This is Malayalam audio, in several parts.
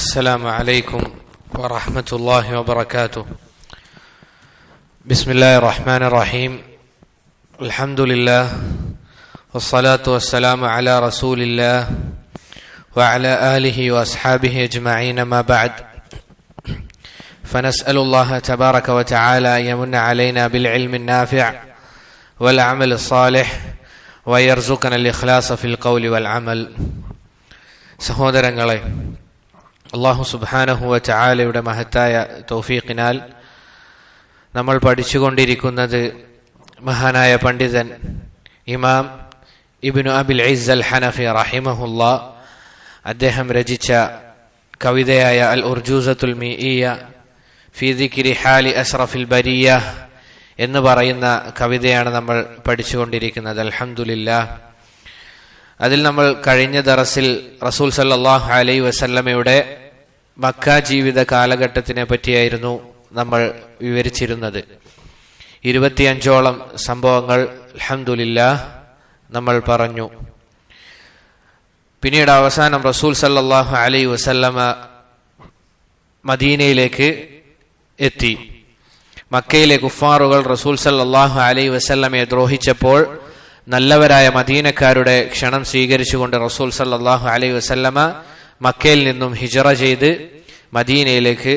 السلام عليكم ورحمة الله وبركاته. بسم الله الرحمن الرحيم. الحمد لله والصلاة والسلام على رسول الله وعلى آله وأصحابه أجمعين. ما بعد، فنسأل الله تبارك وتعالى أن يمن علينا بالعلم النافع والعمل الصالح ويرزقنا الإخلاص في القول والعمل. സഹോദരങ്ങളെ, അല്ലാഹു സുബ്ഹാനഹു വ തആലയുടെ മഹത്തായ തൗഫീഖിനാൽ നമ്മൾ പഠിച്ചുകൊണ്ടിരിക്കുന്നത് മഹാനായ പണ്ഡിതൻ ഇമാം ഇബ്നു അബിൽ ഇസ്സ് അൽ ഹനഫി റഹിമഹുല്ലാ അദ്ദേഹം രചിച്ച കവിതയായ അൽ ഉർജൂസത്തുൽ മീഇയ ഫീ ദിക്രി ഹാലി അസ്റഫിൽ ബരിയ എന്ന് പറയുന്ന കവിതയാണ് നമ്മൾ പഠിച്ചുകൊണ്ടിരിക്കുന്നത്. അൽഹംദുലില്ലാഹ്. അതിൽ നമ്മൾ കഴിഞ്ഞ ദറസിൽ റസൂൽ സല്ലല്ലാഹു അലൈഹി വസല്ലമയുടെ മക്ക ജീവിത കാലഘട്ടത്തിനെ പറ്റിയായിരുന്നു നമ്മൾ വിവരിച്ചിരുന്നത്. 25ഓളം സംഭവങ്ങൾ അൽഹംദുലില്ലാഹ് നമ്മൾ പറഞ്ഞു. പിന്നീട് അവസാനം റസൂൽ സല്ലല്ലാഹു അലൈഹി വസല്ലമ മദീനയിലേക്ക് എത്തി. മക്കയിലെ കുഫാറുകൾ റസൂൽ സല്ലല്ലാഹു അലൈഹി വസല്ലമയെ ദ്രോഹിച്ചപ്പോൾ നല്ലവരായ മദീനക്കാരുടെ ക്ഷണം സ്വീകരിച്ചുകൊണ്ട് റസൂൽ സല്ലല്ലാഹു അലൈഹി വസല്ലമ മക്കയിൽ നിന്നും ഹിജറ ചെയ്ത് മദീനയിലേക്ക്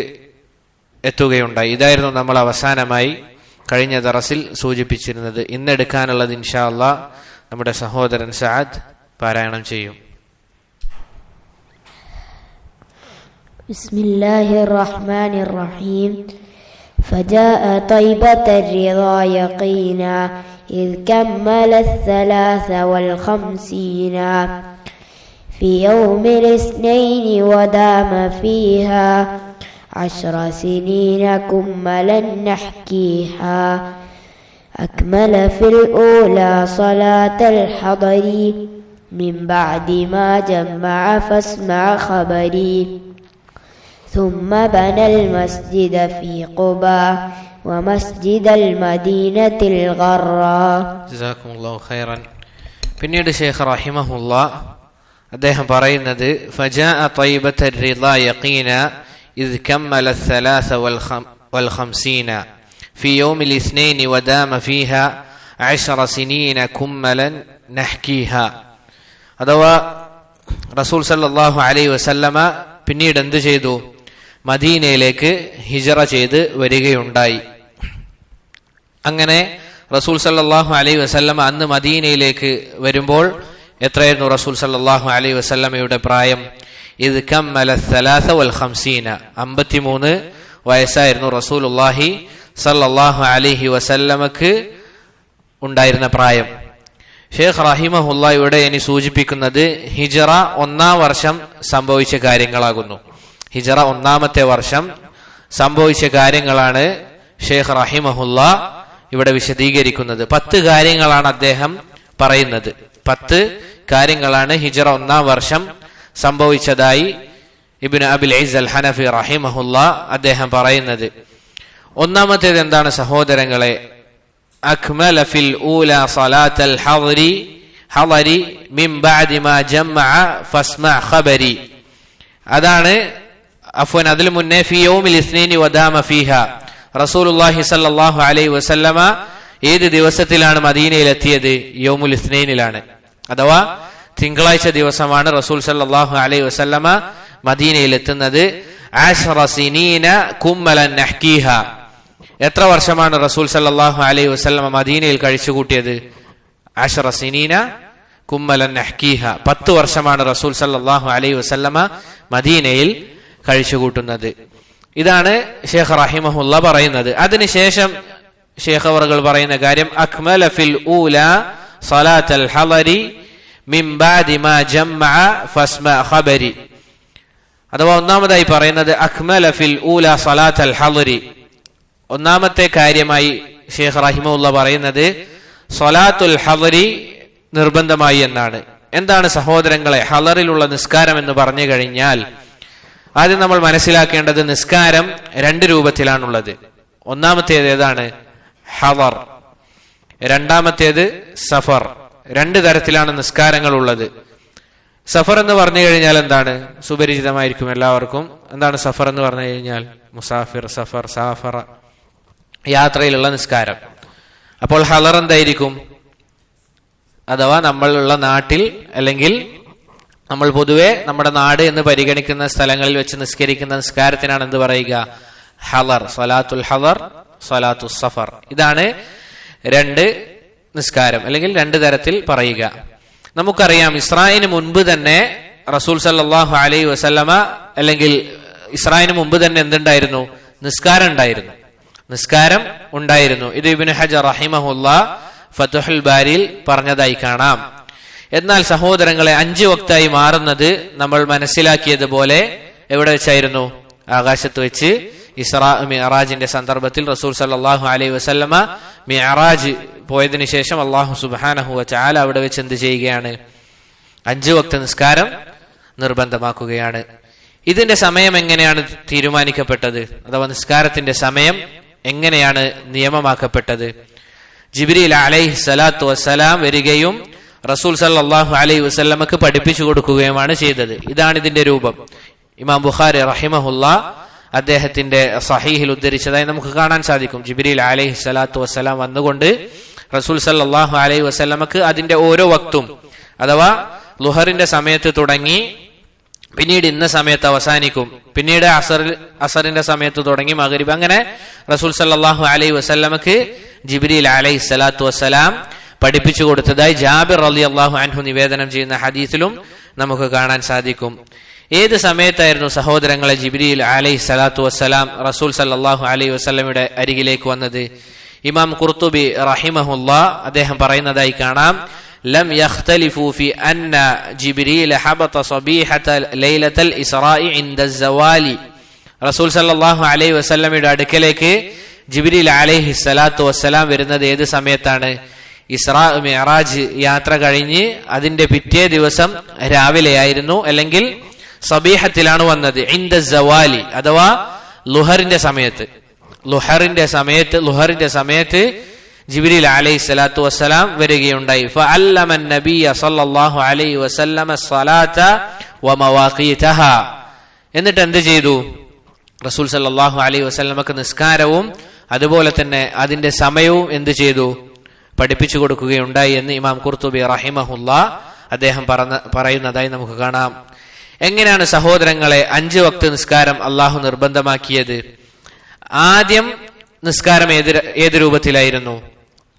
എത്തുകയുണ്ടായി. ഇതായിരുന്നു നമ്മൾ അവസാനമായി കഴിഞ്ഞ ദറസിൽ സൂചിപ്പിച്ചിരുന്നത്. ഇന്നെടുക്കാനുള്ളത് ഇൻഷാ അല്ലാഹ് നമ്മുടെ സഹോദരൻ സഅദ് പാരായണം ചെയ്യും. ബിസ്മില്ലാഹിർ റഹ്മാനിർ റഹീം. فجاء طيبة الرضا يقينا إذ كمل 53 في يوم الاثنين ودام فيها 10 سنين كملا نحكيها أكمل في الأولى صلاة الحضر من بعد ما جمع فاسمع خبري ثم بنى المسجد في قباء ومسجد المدينة الغراء. ജസാകുമുല്ലാഹു ഖൈറൻ. പിന്നീട് ശൈഖ് റഹിമഹുല്ലാ അദ്ദേഹം പറയുന്നത് ഫജാഅ طيبة الرضا يقينا إذ كمل 53 في يوم الاثنين ودام فيها 10 سنين كملا نحكيها. അഥവാ റസൂൽ സല്ലല്ലാഹു അലൈഹി വസല്ലമ പിന്നീട് എന്ത് ചെയ്തു? മദീനയിലേക്ക് ഹിജറ ചെയ്ത് വരികയുണ്ടായി. അങ്ങനെ റസൂൽ സല്ലല്ലാഹു അലൈഹി വസല്ലമ അന്ന് മദീനയിലേക്ക് വരുമ്പോൾ എത്രയായിരുന്നു റസൂൽ സല്ലല്ലാഹു അലൈഹി വസല്ലമയുടെ പ്രായം? ഇത് കമ്മല 53 വയസ്സായിരുന്നു റസൂലുള്ളാഹി സല്ലല്ലാഹു അലൈഹി വസല്ലമക്ക് ഉണ്ടായിരുന്ന പ്രായം. ഷേഖ് റഹിമഹുല്ലാ ഇവിടെ ഇനി സൂചിപ്പിക്കുന്നത് ഹിജറ 1-ാം വർഷം സംഭവിച്ച കാര്യങ്ങളാകുന്നു. ഹിജറ 1-ാമത്തെ വർഷം സംഭവിച്ച കാര്യങ്ങളാണ് ഷേഖ് റഹിമഹുല്ലാ ഇവിടെ വിശദീകരിക്കുന്നത്. 10 കാര്യങ്ങളാണ് അദ്ദേഹം പറയുന്നത്. 10 കാര്യങ്ങളാണ് ഹിജറ 1-ാം വർഷം സംഭവിച്ചതായി ഇബ്നു അബിൽ ഇസ്സ് അൽ ഹനഫി റഹിമഹുല്ലാ അദ്ദേഹം പറയുന്നത്. ഒന്നാമത്തേത് എന്താണ് സഹോദരങ്ങളെ? അക്മല ഫിൽ ഊല സലാത്തൽ ഹളരി മിൻ ബഅദി മാ ജമഅ ഫസ്മഅ ഖബരി. അതാണ് അതിൽ മുന്നേ ഫി യൗമിൽ ഇസ്നൈനി വദാമ ഫീഹ. റസൂലുള്ളാഹി സ്വല്ലല്ലാഹു അലൈഹി വസല്ലമ ഏത് ദിവസത്തിലാണ് മദീനയിൽ എത്തിയത്? യൗമുൽ ഇസ്നൈനിലാണ്. അഥവാ തിങ്കളാഴ്ച ദിവസമാണ് റസൂൽ സല്ലല്ലാഹു അലൈഹി വസല്ലമ മദീനയിൽ എത്തുന്നത്. 10 സിനീന കുമ്മലൻ നഹ്കീഹ. എത്ര വർഷമാണ് റസൂൽ സല്ലല്ലാഹു അലൈഹി വസല്ലമ മദീനയിൽ കഴിച്ചുകൂട്ടിയത്? 10 സിനീന കുമ്മലൻ നഹ്കീഹ. 10 വർഷമാണ് റസൂൽ സല്ലല്ലാഹു അലൈഹി വസല്ലമ മദീനയിൽ കഴിച്ചുകൂട്ടുന്നത്. ഇതാണ് ഷേഖ് റഹിമഹുല്ലാ പറയുന്നത്. അതിനുശേഷം ഷേഖ് അവറുകൾ പറയുന്ന കാര്യം അക്മല ഫിൽ ഊല സലാത്തൽ ഹളരി മിൻ ബഅദി മാ ജമഅ ഫസ്മഅ ഖബരി. അഥവാ ഒന്നാമതായി പറയുന്നത് അക്മല ഫിൽ ഊല സലാത്തൽ ഹളരി. ഒന്നാമത്തെ കാര്യമായി ഷേഖ് റഹിമഹുല്ലാ പറയുന്നത് സ്വലാത്തുൽ ഹളരി നിർബന്ധമായി എന്നാണ്. എന്താണ് സഹോദരങ്ങളെ ഹളറിലുള്ള നിസ്കാരം എന്ന് പറഞ്ഞു കഴിഞ്ഞാൽ ആദ്യം നമ്മൾ മനസ്സിലാക്കേണ്ടത് നിസ്കാരം 2 രൂപത്തിലാണുള്ളത്. ഒന്നാമത്തേത് ഏതാണ്? ഹളർ. രണ്ടാമത്തേത് സഫർ. 2 തരത്തിലാണ് നിസ്കാരങ്ങൾ ഉള്ളത്. സഫർ എന്ന് പറഞ്ഞു കഴിഞ്ഞാൽ എന്താണ്? സുപരിചിതമായിരിക്കും എല്ലാവർക്കും. എന്താണ് സഫർ എന്ന് പറഞ്ഞു കഴിഞ്ഞാൽ? മുസാഫിർ, സഫർ, സാഫറ, യാത്രയിലുള്ള നിസ്കാരം. അപ്പോൾ ഹളർ എന്തായിരിക്കും? അഥവാ നമ്മളുള്ള നാട്ടിൽ അല്ലെങ്കിൽ നമ്മൾ പൊതുവെ നമ്മുടെ നാട് എന്ന് പരിഗണിക്കുന്ന സ്ഥലങ്ങളിൽ വെച്ച് നിസ്കരിക്കുന്ന നിസ്കാരത്തിനാണ് എന്ത് പറയുക? ഹളർ. സ്വലാത്തുൽ ഹളർ, സ്വലാത്തുൽ സഫർ. ഇതാണ് രണ്ട് നിസ്കാരം അല്ലെങ്കിൽ രണ്ട് തരത്തിൽ പറയുക. നമുക്കറിയാം ഇസ്രായിന് മുൻപ് തന്നെ റസൂൽ സല്ലല്ലാഹു അലൈഹി വസല്ലമ അല്ലെങ്കിൽ ഇസ്രായിന് മുമ്പ് തന്നെ എന്തുണ്ടായിരുന്നു? നിസ്കാരം ഉണ്ടായിരുന്നു. ഇത് ഇബ്നു ഹജർ റഹിമഹുല്ലാഹ് ഫത്ഹുൽ ബാരിയിൽ പറഞ്ഞതായി കാണാം. എന്നാൽ സഹോദരങ്ങളെ, 5 വക്തായി മാറുന്നത് നമ്മൾ മനസ്സിലാക്കിയതുപോലെ എവിടെ വെച്ചായിരുന്നു? ആകാശത്ത് വെച്ച് ഇസ്രാ മിഅറാജിന്റെ സന്ദർഭത്തിൽ റസൂൽ സല്ലല്ലാഹു അലൈഹി വസല്ലമ മിഅറാജ് പോയതിനു ശേഷം അല്ലാഹു സുബ്ഹാനഹു വ തആല അവിടെ വെച്ച് എന്ത് ചെയ്യുകയാണ്? 5 വക്ത നിസ്കാരം നിർബന്ധമാക്കുകയാണ്. ഇതിന്റെ സമയം എങ്ങനെയാണ് തീരുമാനിക്കപ്പെട്ടത്? അഥവാ നിസ്കാരത്തിന്റെ സമയം എങ്ങനെയാണ് നിയമമാക്കപ്പെട്ടത്? ജിബ്രീൽ അലൈഹി സ്വലാത്തു വസ്സലാം വരികയും റസൂൽ സല്ലല്ലാഹു അലൈഹി വസല്ലമക്ക് പഠിപ്പിച്ചു കൊടുക്കുകയുമാണ് ചെയ്തത്. ഇതാണ് ഇതിന്റെ രൂപം. ഇമാം ബുഖാരി റഹിമഹുല്ലാഹ് അദ്ദേഹത്തിന്റെ സഹീഹിൽ ഉദ്ധരിച്ചതായി നമുക്ക് കാണാൻ സാധിക്കും. ജിബ്രീൽ അലൈഹി സ്വലാത്തു വസ്സലാം വന്നുകൊണ്ട് റസൂൽ സല്ലല്ലാഹു അലൈഹി വസല്ലമക്ക് അതിന്റെ ഓരോ വക്തും, അഥവാ ലുഹറിന്റെ സമയത്ത് തുടങ്ങി പിന്നീട് ഇന്ന സമയത്ത് അവസാനിക്കും, പിന്നീട് അസറിന്റെ സമയത്ത് തുടങ്ങി മഗ്രിബ്, അങ്ങനെ റസൂൽ സല്ലല്ലാഹു അലൈഹി വസല്ലമക്ക് ജിബ്രീൽ അലൈഹി സ്വലാത്തു വസ്സലാം പഠിപ്പിച്ചു കൊടുത്തതായി ജാബിർ റളിയല്ലാഹു അൻഹു നിവേദനം ചെയ്യുന്ന ഹദീസിലും നമുക്ക് കാണാൻ സാധിക്കും. ഏത് സമയത്തായിരുന്നു സഹോദരങ്ങളെ ജിബ്രീൽ അലൈഹി സ്വലാത്തു വസ്സലാം റസൂൽ സല്ലല്ലാഹു അലൈഹി വസല്ലമയുടെ അരികിലേക്ക് വന്നത്? ഇമാം ഖുർത്തുബി റഹിമഹുല്ലാഹ് അദ്ദേഹം പറയുന്നതായി കാണാം, ലം യഖ്തലിഫു ഫി അന്ന ജിബ്രീൽ ഹബത സബീഹത ലൈലത്തുൽ ഇസ്റാഇ ഇൻദ സവാലി. റസൂൽ സല്ലല്ലാഹു അലൈഹി വസല്ലമയുടെ അടുക്കലേക്ക് ജിബ്രീൽ അലൈഹി സ്വലാത്തു വസ്സലാം വരുന്നത് ഏത് സമയത്താണ്? ഇസ്രാ മിഅറാജ് യാത്ര കഴിഞ്ഞ് അതിന്റെ പിറ്റേ ദിവസം രാവിലെയായിരുന്നു, അല്ലെങ്കിൽ സബീഹത്തിലാണ് വന്നത്. ഇൻദ സവാലി അഥവാ ലുഹറിന്റെ സമയത്ത് ജിബ്രീൽ അലൈഹി സ്വലാത്തു വസ്സലാം വരികയുണ്ടായി. ഫഅല്ലമ നബിയ സല്ലല്ലാഹു അലൈഹി വസല്ലമ സ്വലാത വമവാഖീതഹ. എന്നിട്ട് എന്ത് ചെയ്തു? റസൂൽ സല്ലല്ലാഹു അലൈഹി വസല്ലമക്ക് നിസ്കാരവും അതുപോലെ തന്നെ അതിന്റെ സമയവും എന്ത് ചെയ്തു? പഠിപ്പിച്ചു കൊടുക്കുകയുണ്ടായി എന്ന് ഇമാം ഖുർത്തുബി റഹിമഹുല്ലാഹ് അദ്ദേഹം പറയുന്നതായി നമുക്ക് കാണാം. എങ്ങനെയാണ് സഹോദരങ്ങളെ 5 വക്ത് നിസ്കാരം അള്ളാഹു നിർബന്ധമാക്കിയത്? ആദ്യം നിസ്കാരം ഏത് രൂപത്തിലായിരുന്നു?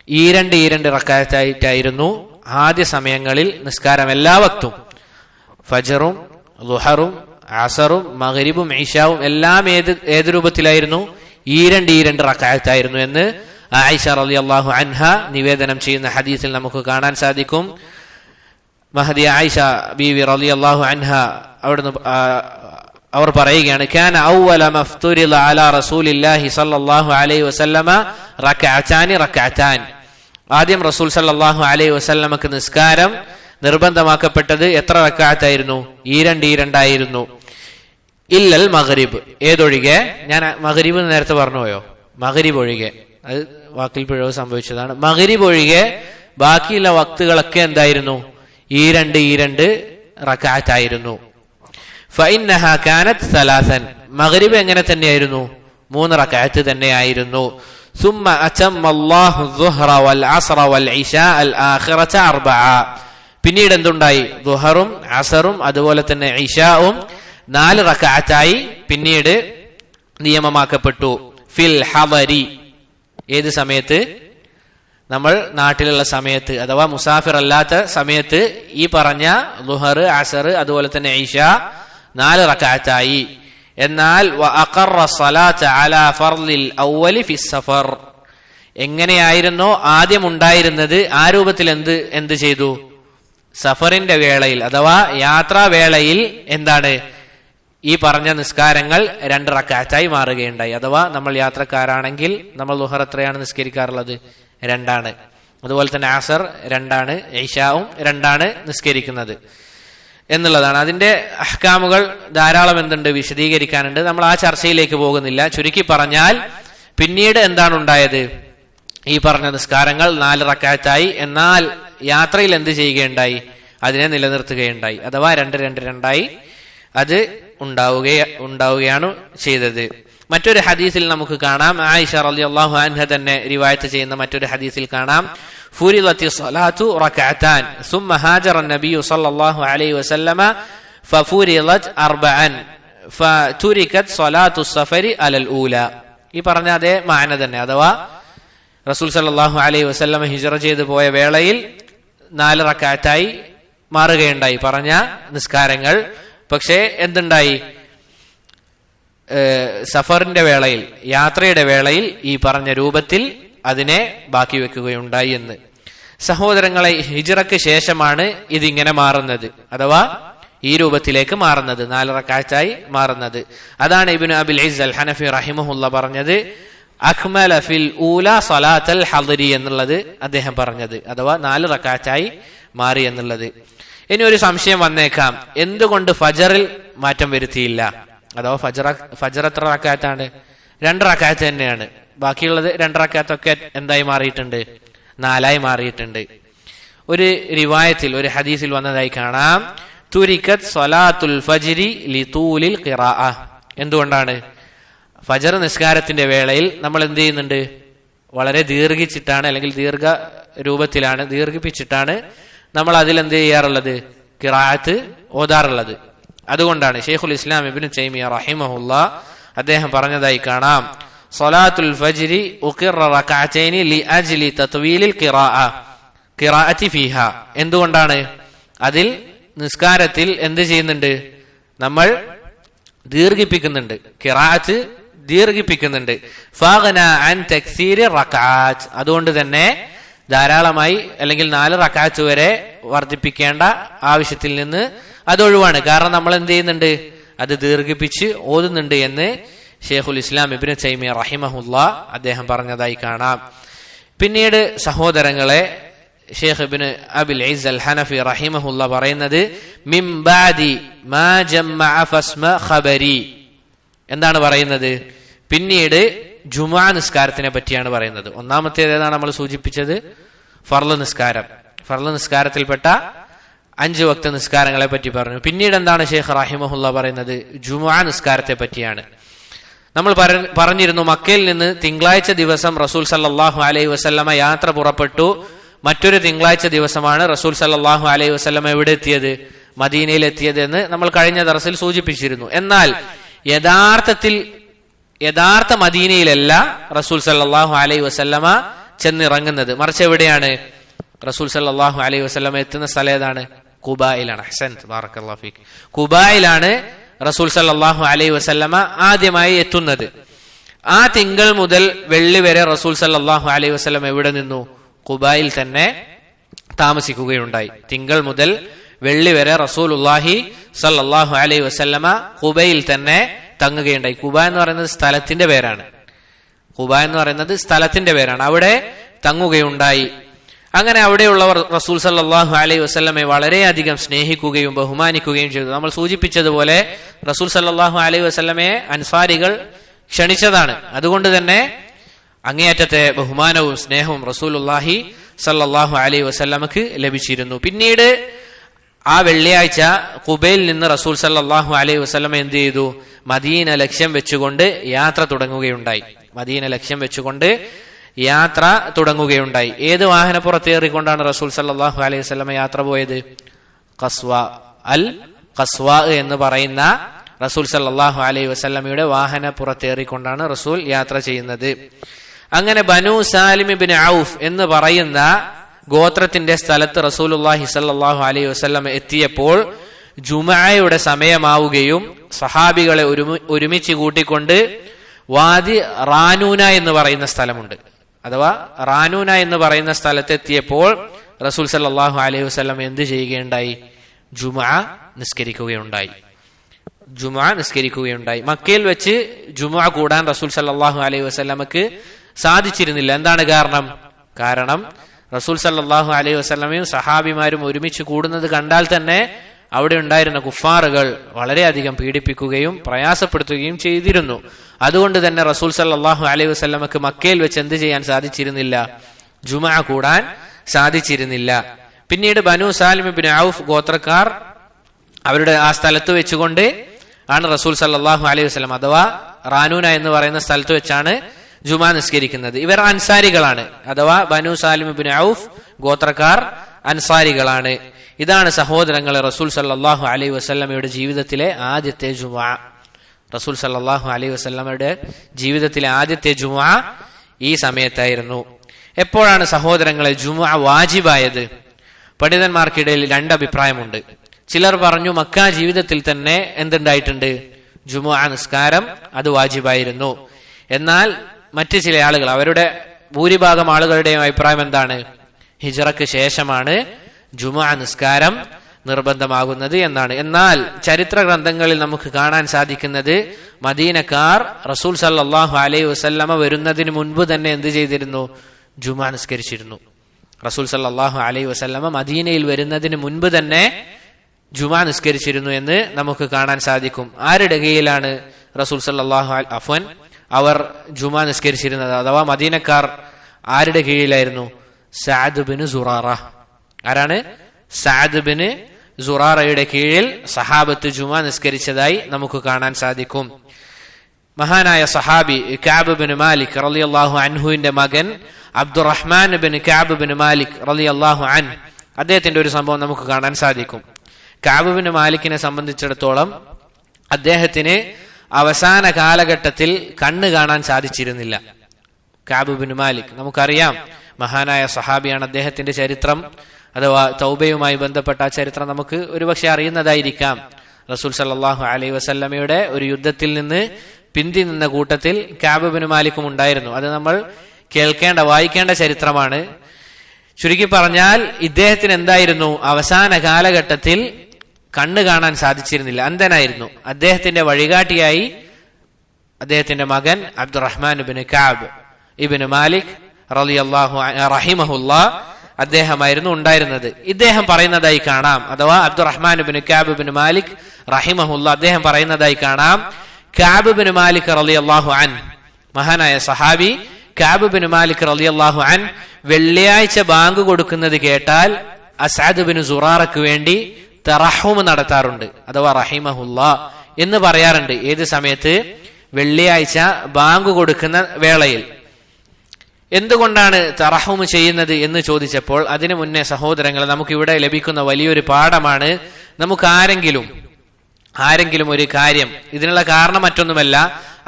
ഈരണ്ട് റക്അത്തായിട്ടായിരുന്നു ആദ്യ സമയങ്ങളിൽ നിസ്കാരം. എല്ലാ വക്തും ഫജറും ളുഹറും അസറും മഗ്രിബും ഇശാവും എല്ലാം ഏത് രൂപത്തിലായിരുന്നു? ഈരണ്ട് റക്അത്തായിരുന്നു എന്ന് ആയിഷ റളിയല്ലാഹു അൻഹ നിവേദനം ചെയ്യുന്ന ഹദീസിൽ നമുക്ക് കാണാൻ സാധിക്കും. മഹദി ആയിഷ ബീവി റളിയല്ലാഹു അൻഹ അവർ പറയുകയാണ്, കാന അവ്വല മഫ്തുരിദ അലാ റസൂലില്ലാഹി സ്വല്ലല്ലാഹു അലൈഹി വസല്ലമ റക്അത്താൻ. ആദ്യം റസൂൽ സല്ലല്ലാഹു അലൈഹി വസല്ലമക്ക് നിസ്കാരം നിർബന്ധമാക്കപ്പെട്ടത് എത്ര റക്അത്തായിരുന്നു? ഈരണ്ടായിരുന്നു. ഇല്ലൽ മഗ്രിബ്, ഏതൊഴികെ? ഞാൻ മഗ്രിബ് നേരത്തെ പറഞ്ഞുപോയോ? മഗ്രിബ് ഒഴികെ, അത് വാക്കിൽ പിഴവ് സംഭവിച്ചതാണ്. മഗ്രിബ് ഒഴികെ ബാക്കിയുള്ള വക്തുകളൊക്കെ എന്തായിരുന്നു? ഈരണ്ട് റക്അത്തായിരുന്നു. ഫഇന്നഹാ കാനത് സലാസൻ. മഗ്രിബ് എങ്ങനെ തന്നെയായിരുന്നു? 3 റക്അത്ത് തന്നെയായിരുന്നു. ثم أتم الله الظهر والعصر والعشاء الآخرة 4. പിന്നീട് എന്തുണ്ടായി? ദുഹറും അസറും അതുപോലെ തന്നെ ഇശാവും 4 റക്അത്തായി പിന്നീട് നിയമമാക്കപ്പെട്ടു. ഫിൽ ഹദരി, ഏത് സമയത്ത്? നമ്മൾ നാട്ടിലുള്ള സമയത്ത്, അഥവാ മുസാഫിർ അല്ലാത്ത സമയത്ത് ഈ പറഞ്ഞ ദുഹർ അസർ അതുപോലെ തന്നെ ഇശ 4 റക്അത്തായി. എന്നാൽ വഅഖറ സ്വലാത അലാ ഫർളിൽ അവ്വലി ഫി സഫർ, എങ്ങനെയായിരുന്നോ ആദ്യം ഉണ്ടായിരുന്നത് ആ രൂപത്തിൽ എന്ത് ചെയ്തു? സഫറിന്റെ വേളയിൽ അഥവാ യാത്രാവേളയിൽ എന്താണ്? ഈ പറഞ്ഞ നിസ്കാരങ്ങൾ 2 റക്അത്തായി മാറുകയുണ്ടായി. അഥവാ നമ്മൾ യാത്രക്കാരാണെങ്കിൽ നമ്മൾ ളുഹർ എത്രയാണ് നിസ്കരിക്കാറുള്ളത്? 2. അതുപോലെ തന്നെ അസർ 2, ഇശാവും 2 നിസ്കരിക്കുന്നത് എന്നുള്ളതാണ്. അതിന്റെ അഹ്കാമുകൾ ധാരാളം വിശദീകരിക്കാനുണ്ട്. നമ്മൾ ആ ചർച്ചയിലേക്ക് പോകുന്നില്ല. ചുരുക്കി പറഞ്ഞാൽ പിന്നീട് എന്താണ് ഉണ്ടായത്? ഈ പറഞ്ഞ നിസ്കാരങ്ങൾ 4 റക്അത്തായി. എന്നാൽ യാത്രയിൽ എന്ത് ചെയ്യുകയുണ്ടായി? അതിനെ നിലനിർത്തുകയുണ്ടായി. അഥവാ 2 അത് ഉണ്ടാവുകയാണ് ചെയ്തത്. മറ്റൊരു ഹദീസിൽ നമുക്ക് കാണാം, ആയിഷ റളിയല്ലാഹു അൻഹ തന്നെ റിവായത്ത് ചെയ്യുന്ന മറ്റൊരു ഹദീസിൽ കാണാം, ഫുരിളത്തി സ്വലാത്തു റകഅതാൻ സുമ്മ ഹാജറ നബിയു സല്ലല്ലാഹു അലൈഹി വസല്ലമ ഫഫുരിളത് അർബഅൻ ഫതുരികത് സ്വലാത്തു സഫരി അലൽ ഊല. ഈ പറഞ്ഞ അതേ മാന തന്നെ. അഥവാ റസൂൽ സല്ലല്ലാഹു അലൈഹി വസല്ലമ ഹിജ്റ ചെയ്തു പോയ വേളയിൽ 4 റക്അത്തായി മാറുകയുണ്ടായി പറഞ്ഞ നിസ്കാരങ്ങൾ. പക്ഷേ എന്തുണ്ടായി? സഫറിന്റെ വേളയിൽ, യാത്രയുടെ വേളയിൽ ഈ പറഞ്ഞ രൂപത്തിൽ അതിനെ ബാക്കി വെക്കുകയുണ്ടായി എന്ന്. സഹോദരങ്ങളെ, ഹിജ്റയ്ക്ക് ശേഷമാണ് ഇതിങ്ങനെ മാറുന്നത്, അഥവാ ഈ രൂപത്തിലേക്ക് മാറുന്നത്, 4 റക്അത്തായി മാറുന്നത്. അതാണ് ഇബ്നു അബിൽ ഇസ് അൽ ഹനഫി റഹിമഹുല്ല പറഞ്ഞത് അക്മല ഫിൽ ഊല സലാത്തൽ ഹദരി എന്നുള്ളത് അദ്ദേഹം പറഞ്ഞത്, അഥവാ 4 റക്അത്തായി മാറി എന്നുള്ളത്. ഇനി ഒരു സംശയം വന്നേക്കാം, എന്തുകൊണ്ട് ഫജറിൽ മാറ്റം വരുത്തിയില്ല? അഥവാ ഫജർ എത്ര റക്അത്താണ്? 2 റക്അത്ത് തന്നെയാണ്. ബാക്കിയുള്ളത് 2 റക്അത്തൊക്കെ എന്തായി മാറിയിട്ടുണ്ട്? 4ആയി മാറിയിട്ടുണ്ട്. ഒരു റിവായത്തിൽ, ഒരു ഹദീസിൽ വന്നതായി കാണാം, തുരിക്കത് സ്വലാത്തുൽ ഫജ്രി ലിതൂലിൽ ഖിറാഅ. എന്തുകൊണ്ടാണ്? ഫജർ നിസ്കാരത്തിന്റെ വേളയിൽ നമ്മൾ എന്ത് ചെയ്യുന്നുണ്ട്? വളരെ ദീർഘിച്ചിട്ടാണ്, അല്ലെങ്കിൽ ദീർഘ രൂപത്തിലാണ്, ദീർഘിപ്പിച്ചിട്ടാണ് നമ്മൾ അതിൽ എന്ത് ചെയ്യാറുള്ളത്? ഖിറാഅത്ത് ഓതാറുള്ളത്. അതുകൊണ്ടാണ് ശൈഖുൽ ഇസ്ലാം ഇബ്നു തൈമിയ്യ റഹിമഹുല്ലാ അദ്ദേഹം പറഞ്ഞതായി കാണാം, സ്വലാത്തുൽ ഫജ്രി ഉഖിറ റകഅതൈനി ലിഅജ്ലി തത്വീലിൽ ഖിറാഅത്തി ഫീഹാ. എന്തുകൊണ്ടാണ്? അതിൽ നിസ്കാരത്തിൽ എന്ത് ചെയ്യുന്നുണ്ട്? നമ്മൾ ദീർഘിപ്പിക്കുന്നുണ്ട്, ഖിറാഅത്ത് ദീർഘിപ്പിക്കുന്നുണ്ട്. ഫഅഗ്ന അൻ തക്സീരി റക്അത്ത്. അതുകൊണ്ട് തന്നെ ധാരാളമായി, അല്ലെങ്കിൽ 4 റക്അത്ത് വരെ വർദ്ധിപ്പിക്കേണ്ട ആവശ്യത്തിൽ നിന്ന് അതൊഴിവാണ്. കാരണം നമ്മൾ എന്ത് ചെയ്യുന്നുണ്ട്? അത് ദീർഘിപ്പിച്ച് ഓതുന്നുണ്ട് എന്ന് ശൈഖുൽ ഇസ്ലാം ഇബ്നു തൈമിയ്യ റഹിമഹുല്ലാ അദ്ദേഹം പറഞ്ഞതായി കാണാം. പിന്നീട് സഹോദരങ്ങളെ, ഷെയ്ഖ് ഇബ്നു അബിൽ ഇസ് അൽ ഹനഫി റഹിമഹുല്ലാ പറയുന്നത് മിൻ ബഅദി മാ ജമഅ ഫസ്മ ഖബരി. എന്താണ് പറയുന്നത്? പിന്നീട് ജുമുഅ നിസ്കാരത്തിനെ പറ്റിയാണ് പറയുന്നത്. ഒന്നാമത്തേത് ഏതാണ് നമ്മൾ സൂചിപ്പിച്ചത്? ഫർള് നിസ്കാരം. ഫർള് നിസ്കാരത്തിൽപ്പെട്ട 5 വക്ത നിസ്കാരങ്ങളെ പറ്റി പറഞ്ഞു. പിന്നീട് എന്താണ് ഷെയ്ഖ് റഹിമഹുല്ലാ പറയുന്നത്? ജുമുഅ നിസ്കാരത്തെ പറ്റിയാണ്. നമ്മൾ പറഞ്ഞിരുന്നു, മക്കയിൽ നിന്ന് തിങ്കളാഴ്ച ദിവസം റസൂൽ സല്ലല്ലാഹു അലൈഹി വസല്ലമ യാത്ര പുറപ്പെട്ടു. മറ്റൊരു തിങ്കളാഴ്ച ദിവസമാണ് റസൂൽ സല്ലല്ലാഹു അലൈഹി വസല്ലമ എവിടെ എത്തിയത്? മദീനയിൽ എത്തിയത് എന്ന് നമ്മൾ കഴിഞ്ഞ ദർസിൽ സൂചിപ്പിച്ചിരുന്നു. എന്നാൽ യഥാർത്ഥ മദീനയിലല്ല റസൂൽ സല്ലല്ലാഹു അലൈഹി വസല്ലമ ചെന്നിറങ്ങുന്നത്. മറിച്ച് എവിടെയാണ് റസൂൽ സല്ലല്ലാഹു അലൈഹി വസല്ലമ എത്തുന്ന സ്ഥലം? ഏതാണ്? ഖുബായിലാണ്. അഹ്സൻത്, ബാറക്കല്ലാഹു ഫീക്. ഖുബായിലാണ് റസൂൽ സല്ലല്ലാഹു അലൈഹി വസല്ലമ ആദ്യമായി എത്തുന്നത്. ആ തിങ്കൾ മുതൽ വെള്ളി വരെ റസൂൽ സല്ലല്ലാഹു അലൈഹി വസല്ലമ എവിടെ നിന്നു? ഖുബായിൽ തന്നെ താമസിക്കുകയുണ്ടായി. തിങ്കൾ മുതൽ വെള്ളി വരെ റസൂലുള്ളാഹി സല്ലല്ലാഹു അലൈഹി വസല്ലമ ഖുബയിൽ തന്നെ തങ്ങുകയുണ്ടായി. ഖുബ എന്ന് പറയുന്നത് സ്ഥലത്തിന്റെ പേരാണ്. ഖുബ എന്ന് പറയുന്നത് സ്ഥലത്തിന്റെ പേരാണ്. അവിടെ തങ്ങുകയുണ്ടായി. അങ്ങനെ അവിടെയുള്ളവർ റസൂൽ സല്ലല്ലാഹു അലൈഹി വസല്ലമയെ വളരെയധികം സ്നേഹിക്കുകയും ബഹുമാനിക്കുകയും ചെയ്തു. നമ്മൾ സൂചിപ്പിച്ചതുപോലെ റസൂൽ സല്ലല്ലാഹു അലൈഹി വസല്ലമയെ അൻസാരികൾ ക്ഷണിച്ചതാണ്. അതുകൊണ്ട് തന്നെ അങ്ങേയറ്റത്തെ ബഹുമാനവും സ്നേഹവും റസൂലുള്ളാഹി സല്ലല്ലാഹു അലൈഹി വസല്ലമക്ക് ലഭിച്ചിരുന്നു. പിന്നീട് ആ വെള്ളിയാഴ്ച ഖുബയിൽ നിന്ന് റസൂൽ സല്ലല്ലാഹു അലൈഹി വസല്ലമ എന്ത് ചെയ്തു? മദീന ലക്ഷ്യം വെച്ചുകൊണ്ട് യാത്ര തുടങ്ങുകയുണ്ടായി. മദീന ലക്ഷ്യം വെച്ചുകൊണ്ട് യാത്ര തുടങ്ങുകയുണ്ടായി. ഏത് വാഹനപ്പുറത്തേറിക്കൊണ്ടാണ് റസൂൽ സല്ലല്ലാഹു അലൈഹി വസല്ലമ യാത്ര പോയത്? ഖസ്വ എന്ന് പറയുന്ന റസൂൽ സല്ലല്ലാഹു അലൈഹി വസല്ലമയുടെ വാഹനപ്പുറത്തേറിക്കൊണ്ടാണ് റസൂൽ യാത്ര ചെയ്യുന്നത്. അങ്ങനെ ബനു സാലിം ഇബ്നു ഔഫ് എന്ന് പറയുന്ന ഗോത്രത്തിന്റെ സ്ഥലത്ത് റസൂലുള്ളാഹി സ്വല്ലല്ലാഹു അലൈഹി വസല്ലം എത്തിയപ്പോൾ ജുമുഅയുടെ സമയമാവുകയും സഹാബികളെ ഒരുമിച്ച് കൂട്ടിക്കൊണ്ട് വാദി റാനൂന എന്ന് പറയുന്ന സ്ഥലമുണ്ട്. അഥവാ റാനൂന എന്ന് പറയുന്ന സ്ഥലത്തെത്തിയപ്പോൾ റസൂൽ സല്ലല്ലാഹു അലൈഹി വസല്ലം എന്ത് ചെയ്യുകയുണ്ടായി? ജുമുഅ നിസ്കരിക്കുകയുണ്ടായി. മക്കയിൽ വെച്ച് ജുമുഅ കൂടാൻ റസൂൽ സല്ലല്ലാഹു അലൈഹി വസല്ലമക്ക് സാധിച്ചിരുന്നില്ല. എന്താണ് കാരണം റസൂൽ സല്ലല്ലാഹു അലൈഹി വസല്ലമയും സഹാബിമാരും ഒരുമിച്ച് കൂടുന്നത് കണ്ടാൽ തന്നെ അവിടെ ഉണ്ടായിരുന്ന കുഫാറുകൾ വളരെയധികം പീഡിപ്പിക്കുകയും പ്രയാസപ്പെടുത്തുകയും ചെയ്തിരുന്നു. അതുകൊണ്ട് തന്നെ റസൂൽ സല്ലല്ലാഹു അലൈഹി വസല്ലമക്ക് മക്കയിൽ വെച്ച് എന്ത് ചെയ്യാൻ സാധിച്ചിരുന്നില്ല? ജുമുഅ കൂടാൻ സാധിച്ചിരുന്നില്ല. പിന്നീട് ബനു സാലിം ഇബ്നു ഔഫ് ഗോത്രക്കാർ അവരുടെ ആ സ്ഥലത്ത് വെച്ചുകൊണ്ട് ആണ് റസൂൽ സല്ലല്ലാഹു അലൈഹി വസല്ലം, അഥവാ റാനൂന എന്ന് പറയുന്ന സ്ഥലത്ത് വെച്ചാണ് ജുമാ നിസ്കരിക്കുന്നത്. ഇവർ അൻസാരികളാണ്, അഥവാ ബനു സാലിം ഇബ്നു ഔഫ് ഗോത്രക്കാർ അൻസാരികളാണ്. ഇതാണ് സഹോദരങ്ങളെ റസൂൽ സല്ലല്ലാഹു അലൈഹി വസല്ലമയുടെ ജീവിതത്തിലെ ആദ്യത്തെ ജുമാ. റസൂൽ സല്ലല്ലാഹു അലൈഹി വസല്ലമയുടെ ജീവിതത്തിലെ ആദ്യത്തെ ജുമാ ഈ സമയത്തായിരുന്നു. എപ്പോഴാണ് സഹോദരങ്ങളെ ജുമാ വാജിബായത്? പണ്ഡിതന്മാർക്കിടയിൽ രണ്ട് അഭിപ്രായമുണ്ട്. ചിലർ പറഞ്ഞു മക്ക ജീവിതത്തിൽ തന്നെ എന്തുണ്ടായിട്ടുണ്ട്, ജുമുഅ നിസ്കാരം അത് വാജിബായിരുന്നു. എന്നാൽ മറ്റു ചില ആളുകൾ, അവരുടെ ഭൂരിഭാഗം ആളുകളുടെയും അഭിപ്രായം എന്താണ്, ഹിജ്റക്ക് ശേഷമാണ് ജുമുഅ നിസ്കാരം നിർബന്ധമാകുന്നത് എന്നാണ്. എന്നാൽ ചരിത്ര ഗ്രന്ഥങ്ങളിൽ നമുക്ക് കാണാൻ സാധിക്കുന്നത് മദീനക്കാർ റസൂൽ സല്ലല്ലാഹു അലൈഹി വസല്ലമ വരുന്നതിന് മുൻപ് തന്നെ എന്ത് ചെയ്തിരുന്നു, ജുമുഅ നിസ്കരിച്ചിരുന്നു. റസൂൽ സല്ലല്ലാഹു അലൈഹി വസല്ലമ മദീനയിൽ വരുന്നതിന് മുൻപ് തന്നെ ജുമാ നിസ്കരിച്ചിരുന്നു എന്ന് നമുക്ക് കാണാൻ സാധിക്കും. ആരുടെ കീഴിലാണ് റസൂൽ സല്ലല്ലാഹു അഫ്വൻ അവർ ജുമാ നിസ്കരിച്ചിരുന്നത്, അഥവാ മദീനക്കാർ ആരുടെ കീഴിലായിരുന്നു? Saad bin Zurara. ആരാണ്? സഅദ് ബിൻ സുറാറയുടെ കീഴിൽ സഹാബത്ത് ജുമാ നിസ്കരിച്ചതായി നമുക്ക് കാണാൻ സാധിക്കും. മഹാനായ സഹാബി കഅബ് ബിൻ മാലിക് റളിയല്ലാഹു അൻഹുവിന്റെ മകൻ Abdurrahman bin Ka'b bin Malik റളിയല്ലാഹു അൻഹു, അദ്ദേഹത്തിന്റെ ഒരു സംഭവം നമുക്ക് കാണാൻ സാധിക്കും. കഅബ് ബിൻ മാലിക്കിനെ സംബന്ധിച്ചിടത്തോളം അദ്ദേഹത്തിന് അവസാന കാലഘട്ടത്തിൽ കണ്ണ് കാണാൻ സാധിച്ചിരുന്നില്ല. കഅബ് ബിൻ മാലിക് നമുക്കറിയാം, മഹാനായ സഹാബിയാണ്. അദ്ദേഹത്തിന്റെ ചരിത്രം അഥവാ തൗബയുമായി ബന്ധപ്പെട്ട ആ ചരിത്രം നമുക്ക് ഒരുപക്ഷെ അറിയുന്നതായിരിക്കാം. റസൂൽ സല്ലല്ലാഹു അലൈഹി വസല്ലമയുടെ ഒരു യുദ്ധത്തിൽ നിന്ന് പിന്തി നിന്ന കൂട്ടത്തിൽ കഅബ് ബിൻ മാലിക്കും ഉണ്ടായിരുന്നു. അത് നമ്മൾ കേൾക്കേണ്ട, വായിക്കേണ്ട ചരിത്രമാണ്. ചുരുക്കി പറഞ്ഞാൽ ഇദ്ദേഹത്തിന് എന്തായിരുന്നു, അവസാന കാലഘട്ടത്തിൽ കണ്ണ് കാണാൻ സാധിച്ചിരുന്നില്ല, അന്ധനായിരുന്നു. അദ്ദേഹത്തിന്റെ വഴികാട്ടിയായി അദ്ദേഹത്തിന്റെ മകൻ അബ്ദുറഹ്മാൻ ഇബ്നു കഅബ് ഇബ്നു മാലിക് റളിയല്ലാഹു റഹിമഹുല്ലാ അദ്ദേഹമായിരുന്നു ഉണ്ടായിരുന്നത്. ഇദ്ദേഹം പറയുന്നതായി കാണാം, അഥവാ അബ്ദുറഹ്മാൻ ഇബ്നു കഅബ് ഇബ്നു മാലിക് റഹിമഹുല്ലാ അദ്ദേഹം പറയുന്നതായി കാണാം, കഅബ് ഇബ്നു മാലിക് റളിയല്ലാഹു അൻഹു, മഹാനായ സഹാബി കഅബ് ഇബ്നു മാലിക് റളിയല്ലാഹു അൻഹു വെള്ളിയാഴ്ച ബാങ്ക് കൊടുക്കുന്നത് കേട്ടാൽ അസ്അദ് ബിൻ സുറാറക്ക് വേണ്ടി തറഹും നടത്താറുണ്ട്, അഥവാ റഹിമഹുല്ലാ എന്ന് പറയാറുണ്ട്. ഏത് സമയത്ത്? വെള്ളിയാഴ്ച ബാങ്ക് കൊടുക്കുന്ന വേളയിൽ. എന്തുകൊണ്ടാണ് തറഹും ചെയ്യുന്നത് എന്ന് ചോദിച്ചപ്പോൾ അതിനു മുന്നേ സഹോദരങ്ങൾ, നമുക്ക് ഇവിടെ ലഭിക്കുന്ന വലിയൊരു പാഠമാണ്. നമുക്ക് ആരെങ്കിലും ഒരു കാര്യം, ഇതിനുള്ള കാരണം മറ്റൊന്നുമല്ല,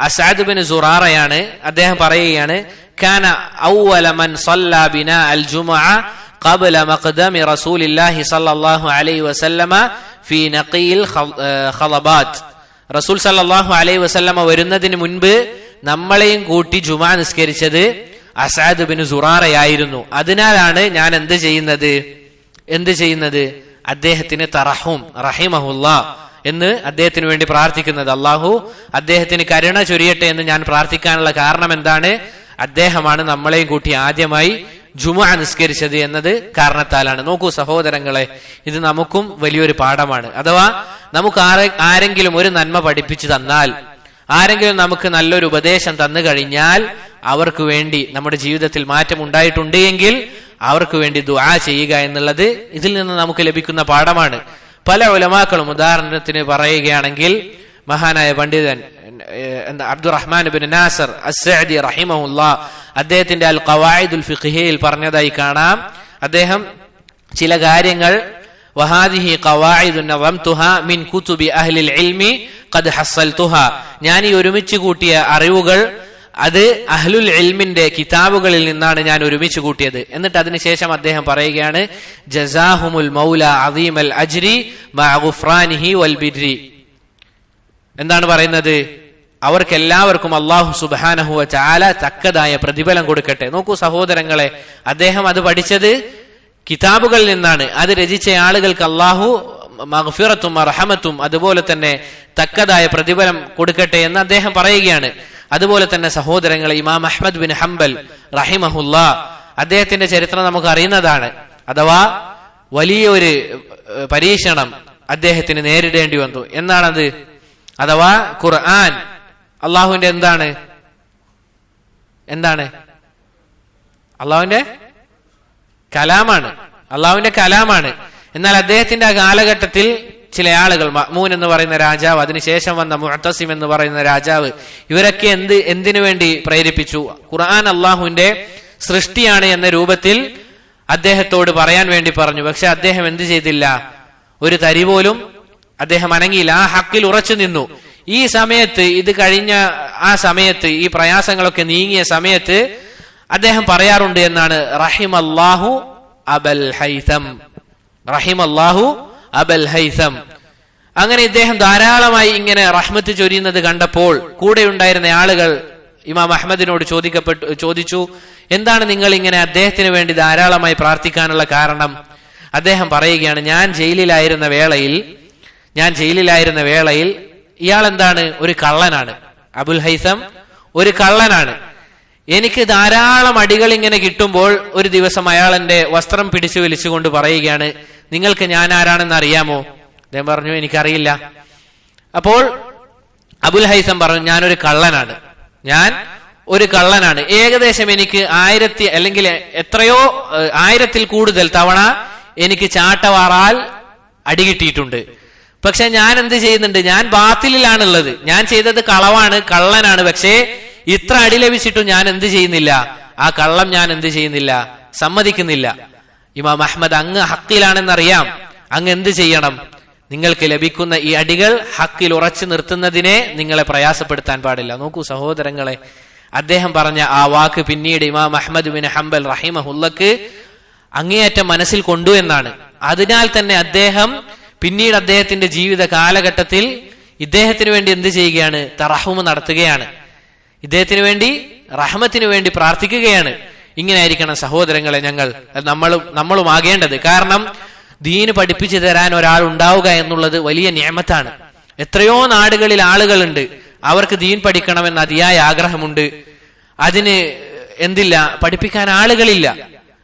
അസ്അദ് ബിൻ സുറാറയാണ്. അദ്ദേഹം പറയുകയാണ്, കാന അവ്വല മൻ സല്ല ബിനാ അൽ ജുമുഅ ഖബ്ല മഖ്ദമി റസൂലില്ലാഹി സ്വല്ലല്ലാഹു അലൈഹി വസല്ലമ ഫീ നഖീൽ ഖളബാത്ത്. റസൂൽ സ്വല്ലല്ലാഹു അലൈഹി വസല്ലമ വരുന്നതിന് മുൻപ് നമ്മളെയും കൂട്ടി ജുമാ നിസ്കരിച്ചത് അസ്അദ് ബിൻ സുറാറയായിരുന്നു. അതിനാലാണ് ഞാൻ എന്ത് ചെയ്യുന്നത് അദ്ദേഹത്തിന് തറഹും റഹിമഹുല്ലാ എന്ന് അദ്ദേഹത്തിന് വേണ്ടി പ്രാർത്ഥിക്കുന്നത്. അള്ളാഹു അദ്ദേഹത്തിന് കരുണ ചൊരിയട്ടെ എന്ന് ഞാൻ പ്രാർത്ഥിക്കാനുള്ള കാരണം എന്താണ്? അദ്ദേഹമാണ് നമ്മളെയും കൂട്ടി ആദ്യമായി ജുമുഅ നിസ്കരിച്ചത് എന്നത് കാരണത്താലാണ്. നോക്കൂ സഹോദരങ്ങളെ, ഇത് നമുക്കും വലിയൊരു പാഠമാണ്. അഥവാ നമുക്ക് ആരെങ്കിലും ഒരു നന്മ പഠിപ്പിച്ചു തന്നാൽ, ആരെങ്കിലും നമുക്ക് നല്ലൊരു ഉപദേശം തന്നു കഴിഞ്ഞാൽ, അവർക്ക് വേണ്ടി നമ്മുടെ ജീവിതത്തിൽ മാറ്റം ഉണ്ടായിട്ടുണ്ട് എങ്കിൽ അവർക്ക് വേണ്ടി ദുആ ചെയ്യുക എന്നുള്ളത് ഇതിൽ നിന്ന് നമുക്ക് ലഭിക്കുന്ന പാഠമാണ്. പല ഉലമാക്കളും, ഉദാഹരണത്തിന് പറയുകയാണെങ്കിൽ മഹാനായ പണ്ഡിതൻ അബ്ദുറഹ്മാൻ ഇബ്നു നാസർ അസ്സഅദി റഹിമഹുല്ലാ അദ്ദേഹത്തിന്റെ അൽ ഖവായിദുൽ ഫിഖ്ഹിയിൽ പറഞ്ഞതായി കാണാം. അദ്ദേഹം ചില കാര്യങ്ങൾ, വഹാദിഹി ഖവായിദുൻ നവംതുഹാ മിൻ കുതുബി അഹ്ലിൽ ഇൽമി ഖദ് ഹസ്സൽതുഹാ, ഞാൻ ഈ ഒരുമിച്ച് കൂട്ടിയ അറിവുകൾ അത് അഹ്ലുൽ ഇൽമിന്റെ കിതാബുകളിൽ നിന്നാണ് ഞാൻ ഒരുമിച്ച് കൂട്ടിയത്. എന്നിട്ട് അതിനുശേഷം അദ്ദേഹം പറയുകയാണ്, ജസാഹുമുൽ മൗല അദീമൽ അജ്രി മഅ ഗുഫ്രാനിഹി വൽ ബിർരി. എന്താണ് പറയുന്നത്? അവർക്കെല്ലാവർക്കും അല്ലാഹു സുബ്ഹാനഹു വ തആല തക്കതായ പ്രതിഫലം കൊടുക്കട്ടെ. നോക്കൂ സഹോദരങ്ങളെ, അദ്ദേഹം അത് പഠിച്ചത് കിതാബുകളിൽ നിന്നാണ്. അത് രചിച്ച ആളുകൾക്ക് അല്ലാഹു മഗ്ഫിറത്തും റഹമത്തും അതുപോലെ തന്നെ തക്കതായ പ്രതിഫലം കൊടുക്കട്ടെ എന്ന് അദ്ദേഹം പറയുകയാണ്. അതുപോലെ തന്നെ സഹോദരങ്ങളെ, ഇമാം അഹ്മദ് ബിൻ ഹംബൽ റഹിമഹുല്ലാ അദ്ദേഹത്തിന്റെ ചരിത്രം നമുക്ക് അറിയുന്നതാണ്. അഥവാ വലിയൊരു പരീക്ഷണം അദ്ദേഹത്തിന് നേരിടേണ്ടി വന്നു. എന്നാണത്? അഥവാ ഖുർആൻ അള്ളാഹുവിന്റെ എന്താണ് അള്ളാഹുവിന്റെ കലാമാണ്. എന്നാൽ അദ്ദേഹത്തിന്റെ ആ കാലഘട്ടത്തിൽ ചില ആളുകൾ, മഅ്മൂൻ എന്ന് പറയുന്ന രാജാവ്, അതിനുശേഷം വന്ന മുഅ്തസിം എന്ന് പറയുന്ന രാജാവ്, ഇവരൊക്കെ എന്തിനു വേണ്ടി പ്രേരിപ്പിച്ചു? ഖുർആൻ അള്ളാഹുവിന്റെ സൃഷ്ടിയാണ് എന്ന രൂപത്തിൽ അദ്ദേഹത്തോട് പറയാൻ വേണ്ടി പറഞ്ഞു. പക്ഷെ അദ്ദേഹം എന്ത് ചെയ്തില്ല? ഒരു തരി പോലും അദ്ദേഹം അനങ്ങിയില്ല, ആ ഹക്കിൽ ഉറച്ചു നിന്നു. ഈ സമയത്ത്, ഇത് കഴിഞ്ഞ ആ സമയത്ത്, ഈ പ്രയാസങ്ങളൊക്കെ നീങ്ങിയ സമയത്ത് അദ്ദേഹം പറയാറുണ്ട് എന്നാണ്, റഹിമല്ലാഹു അബൽ ഹൈസം, റഹിമല്ലാഹു അബൽ ഹൈസം. അങ്ങനെ ഇദ്ദേഹം ധാരാളമായി ഇങ്ങനെ റഹ്മത്ത് ചൊരിയുന്നത് കണ്ടപ്പോൾ കൂടെ ഉണ്ടായിരുന്ന ആളുകൾ ഇമാം അഹ്മദിനോട് ചോദിച്ചു, എന്താണ് നിങ്ങൾ ഇങ്ങനെ അദ്ദേഹത്തിന് വേണ്ടി ധാരാളമായി പ്രാർത്ഥിക്കാനുള്ള കാരണം? അദ്ദേഹം പറയുകയാണ്, ഞാൻ ജയിലിലായിരുന്ന വേളയിൽ ഇയാൾ എന്താണ്? ഒരു കള്ളനാണ്. അബുൽ ഹൈസം ഒരു കള്ളനാണ്. എനിക്ക് ധാരാളം അടികൾ ഇങ്ങനെ കിട്ടുമ്പോൾ ഒരു ദിവസം അയാൾ എന്റെ വസ്ത്രം പിടിച്ചു വലിച്ചുകൊണ്ട് പറയുകയാണ്, നിങ്ങൾക്ക് ഞാൻ ആരാണെന്ന് അറിയാമോ? അദ്ദേഹം പറഞ്ഞു, എനിക്കറിയില്ല. അപ്പോൾ അബുൽ ഹൈസം പറഞ്ഞു, ഞാനൊരു കള്ളനാണ്. ഏകദേശം എനിക്ക് 1000 അല്ലെങ്കിൽ എത്രയോ 1000-ൽ കൂടുതൽ തവണ എനിക്ക് ചാട്ടവാറാൽ അടി കിട്ടിയിട്ടുണ്ട്. പക്ഷെ ഞാൻ എന്ത് ചെയ്യുന്നുണ്ട്? ഞാൻ ബാത്തിലാണുള്ളത്, ഞാൻ ചെയ്തത് കള്ളനാണ്. പക്ഷേ ഇത്ര അടി ലഭിച്ചിട്ടും ഞാൻ എന്ത് ചെയ്യുന്നില്ല? ആ കള്ളം ഞാൻ എന്ത് ചെയ്യുന്നില്ല? സമ്മതിക്കുന്നില്ല. ഇമാം അഹ്മദ്, അങ്ങ് ഹക്കിലാണെന്നറിയാം, അങ്ങ് എന്ത് ചെയ്യണം? നിങ്ങൾക്ക് ലഭിക്കുന്ന ഈ അടികൾ ഹക്കിൽ ഉറച്ചു നിർത്തുന്നതിനെ നിങ്ങളെ പ്രയാസപ്പെടുത്താൻ പാടില്ല. നോക്കൂ സഹോദരങ്ങളെ, അദ്ദേഹം പറഞ്ഞ ആ വാക്ക് പിന്നീട് ഇമാം അഹ്മദ് ബിൻ ഹംബൽ റഹിമഹുല്ലക്ക് അങ്ങേയറ്റം മനസ്സിൽ കൊണ്ടു എന്നാണ്. അതിനാൽ തന്നെ അദ്ദേഹം പിന്നീട് അദ്ദേഹത്തിന്റെ ജീവിത കാലഘട്ടത്തിൽ ഇദ്ദേഹത്തിന് വേണ്ടി എന്ത് ചെയ്യുകയാണ്? തറഹുമ നടത്തുകയാണ്. ഇദ്ദേഹത്തിന് വേണ്ടി, റഹ്മത്തിന് വേണ്ടി പ്രാർത്ഥിക്കുകയാണ്. ഇങ്ങനെ ആയിരിക്കണം സഹോദരങ്ങളെ നമ്മളും ആകേണ്ടത്. കാരണം ദീന് പഠിപ്പിച്ചു തരാൻ ഒരാൾ ഉണ്ടാവുക എന്നുള്ളത് വലിയ നിഅമത്താണ്. എത്രയോ നാടുകളിൽ ആളുകളുണ്ട്, അവർക്ക് ദീൻ പഠിക്കണമെന്ന് അതിയായ ആഗ്രഹമുണ്ട്, അതിന് പഠിപ്പിക്കാൻ ആളുകളില്ല,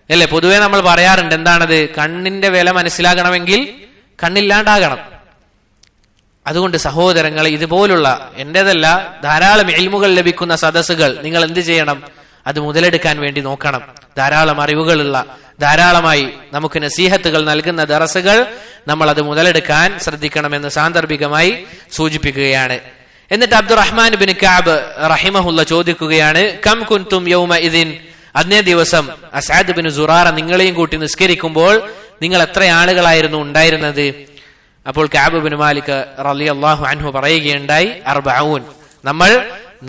അല്ലെ? പൊതുവെ നമ്മൾ പറയാറുണ്ട്, എന്താണത്? കണ്ണിന്റെ വില മനസ്സിലാകണമെങ്കിൽ കണ്ണില്ലാണ്ടാകണം. അതുകൊണ്ട് സഹോദരങ്ങളെ, ഇതുപോലുള്ള എന്റേതല്ല ധാരാളം ഇൽമുകൾ ലഭിക്കുന്ന സദസ്സുകൾ നിങ്ങൾ എന്ത് ചെയ്യണം? അത് മുതലെടുക്കാൻ വേണ്ടി നോക്കണം. ധാരാളം അറിവുകളുള്ള, ധാരാളമായി നമുക്ക് നസീഹത്തുകൾ നൽകുന്ന ദറസുകൾ നമ്മൾ അത് മുതലെടുക്കാൻ ശ്രദ്ധിക്കണമെന്ന് സാന്ദർഭികമായി സൂചിപ്പിക്കുകയാണ്. എന്നിട്ട് അബ്ദുറഹ്മാൻ ബിൻ കഅബ് റഹിമഹുല്ല ചോദിക്കുകയാണ്, കം കുൻതും യൗമ ഇദിൻ, അന്നേ ദിവസം അസ്അദ് ബിൻ സുറാറ നിങ്ങളെയും കൂട്ടി നിസ്കരിക്കുമ്പോൾ നിങ്ങൾ എത്ര ആളുകളായിരുന്നു ഉണ്ടായിരുന്നത്? അപ്പോൾ കഅബ് ബിൻ മാലിക് റളിയല്ലാഹു അൻഹു പറയുകയുണ്ടായി, 40, നമ്മൾ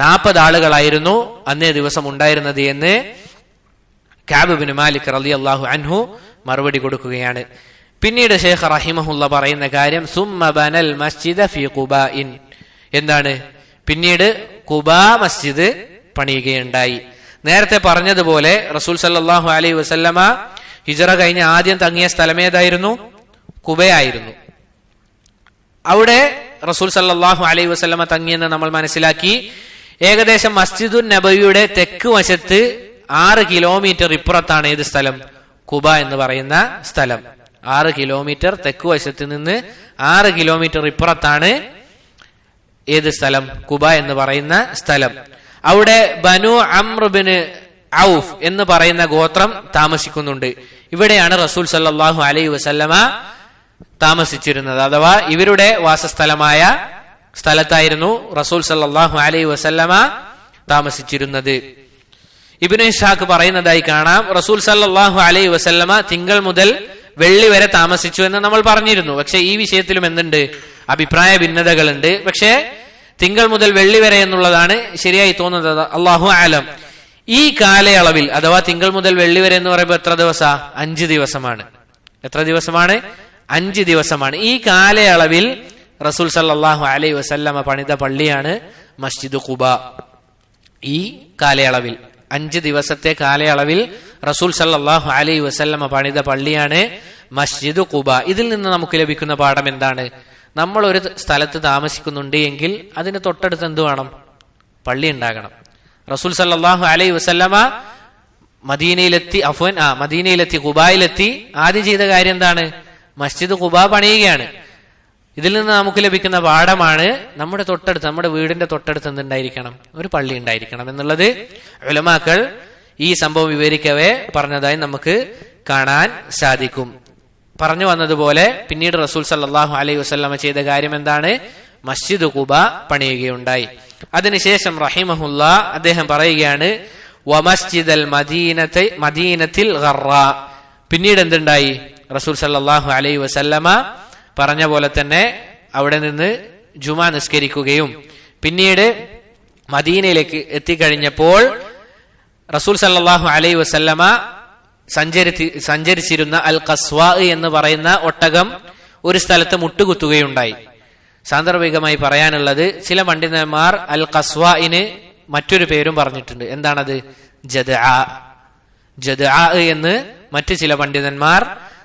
40 ആളുകളായിരുന്നു അന്നേ ദിവസം ഉണ്ടായിരുന്നത് എന്ന് കഅബ് ബിൻ മാലിക് റളിയല്ലാഹു അൻഹു മറുപടി കൊടുക്കുകയാണ്. പിന്നീട് ശൈഖ് റഹിമഹുല്ല പറയുന്ന കാര്യം, സുമ്മ ബനൽ മസ്ജിദ ഫീ ഖുബാഇൻ, എന്താണ്? പിന്നീട് ഖുബാ മസ്ജിദ് പണിയുകയുണ്ടായി. നേരത്തെ പറഞ്ഞതുപോലെ റസൂൽ സല്ലല്ലാഹു അലൈഹി വസല്ലമ ഹിജറ കഴിഞ്ഞ് ആദ്യം തങ്ങിയ സ്ഥലം ഏതായിരുന്നു? ഖുബയായിരുന്നു. അവിടെ റസൂൽ സല്ലല്ലാഹു അലൈഹി വസല്ലമ തങ്ങിയെന്ന് നമ്മൾ മനസ്സിലാക്കി. ഏകദേശം മസ്ജിദുൻ നബവിയുടെ തെക്ക് വശത്ത് 6 കിലോമീറ്റർ ഇപ്പുറത്താണ് ഏത് സ്ഥലം? ഖുബ എന്ന് പറയുന്ന സ്ഥലം. 6 കിലോമീറ്റർ തെക്ക് വശത്ത് നിന്ന് 6 കിലോമീറ്റർ ഇപ്പുറത്താണ് ഏത് സ്ഥലം? ഖുബ എന്ന് പറയുന്ന സ്ഥലം. അവിടെ ബനു അംർ ബിൻ ഔഫ് എന്ന് പറയുന്ന ഗോത്രം താമസിക്കുന്നുണ്ട്. ഇവിടെയാണ് റസൂൽ സല്ലല്ലാഹു അലൈഹി വസല്ലമ താമസിച്ചിരുന്നത്. അഥവാ ഇവരുടെ വാസസ്ഥലമായ സ്ഥലത്തായിരുന്നു റസൂൽ സല്ലല്ലാഹു അലൈഹി വസല്ലമ താമസിച്ചിരുന്നത്. ഇബ്നു ഇസ്ഹാഖ് പറയുന്നതായി കാണാം, റസൂൽ സല്ലല്ലാഹു അലൈഹി വസല്ലമ തിങ്കൾ മുതൽ വെള്ളി വരെ താമസിച്ചു എന്ന് നമ്മൾ പറഞ്ഞിരുന്നു. പക്ഷെ ഈ വിഷയത്തിലും എന്തുണ്ട്? അഭിപ്രായ ഭിന്നതകളുണ്ട്. പക്ഷേ തിങ്കൾ മുതൽ വെള്ളി വരെ എന്നുള്ളതാണ് ശരിയായി തോന്നുന്നത്. അല്ലാഹു അലം. ഈ കാലയളവിൽ, അഥവാ തിങ്കൾ മുതൽ വെള്ളി വരെ എന്ന് പറയുമ്പോൾ എത്ര ദിവസം? 5 ദിവസമാണ്. എത്ര ദിവസമാണ്? 5 ദിവസമാണ്. ഈ കാലയളവിൽ റസൂൽ സല്ലല്ലാഹു അലൈഹി വസല്ലമ പണിത പള്ളിയാണ് മസ്ജിദ് ഖുബ. ഈ കാലയളവിൽ 5 ദിവസത്തെ കാലയളവിൽ റസൂൽ സല്ലല്ലാഹു അലൈഹി വസല്ലമ പണിത പള്ളിയാണ് മസ്ജിദ് ഖുബ. ഇതിൽ നിന്ന് നമുക്ക് ലഭിക്കുന്ന പാഠം എന്താണ്? നമ്മൾ ഒരു സ്ഥലത്ത് താമസിക്കുന്നുണ്ട് എങ്കിൽ അതിന് തൊട്ടടുത്ത് എന്ത് വേണം? പള്ളി ഉണ്ടാകണം. റസൂൽ സല്ലല്ലാഹു അലൈഹി വസല്ലമ മദീനയിലെത്തി ഖുബായിലെത്തി ആദ്യം ചെയ്ത കാര്യം എന്താണ്? മസ്ജിദ് ഖുബ പണിയുകയാണ്. ഇതിൽ നിന്ന് നമുക്ക് ലഭിക്കുന്ന പാഠമാണ്, നമ്മുടെ തൊട്ടടുത്ത്, നമ്മുടെ വീടിന്റെ തൊട്ടടുത്ത് എന്തുണ്ടായിരിക്കണം? ഒരു പള്ളി ഉണ്ടായിരിക്കണം എന്നുള്ളത് ഉലമാക്കൾ ഈ സംഭവം വിവരിക്കവേ പറഞ്ഞതായി നമുക്ക് കാണാൻ സാധിക്കും. പറഞ്ഞു വന്നതുപോലെ പിന്നീട് റസൂൽ സല്ലല്ലാഹു അലൈഹി വസല്ലമ ചെയ്ത കാര്യം എന്താണ്? മസ്ജിദ് ഖുബ പണിയുകയുണ്ടായി. അതിനുശേഷം റഹിമഹുല്ലാ അദ്ദേഹം പറയുകയാണ് വമസ്ജിദൽ മദീനത്തിൽ ഗറ. പിന്നീട് എന്തുണ്ടായി? റസൂൽ സല്ലല്ലാഹു അലൈഹി വസല്ലമ പറഞ്ഞ പോലെ തന്നെ അവിടെ നിന്ന് ജുമാ നിസ്കരിക്കുകയും പിന്നീട് മദീനയിലേക്ക് എത്തിക്കഴിഞ്ഞപ്പോൾ റസൂൽ സല്ലല്ലാഹു അലൈഹി വസല്ലമ സഞ്ചരിച്ചിരുന്ന അൽ ഖസ്വാ എന്ന് പറയുന്ന ഒട്ടകം ഒരു സ്ഥലത്ത് മുട്ടുകുത്തുകയുണ്ടായി. സാന്ദർഭികമായി പറയാനുള്ളത്, ചില പണ്ഡിതന്മാർ അൽ ഖസ്വാഇന് മറ്റൊരു പേരും പറഞ്ഞിട്ടുണ്ട്. എന്താണത്? ജദ്ആ എന്ന് മറ്റു ചില പണ്ഡിതന്മാർ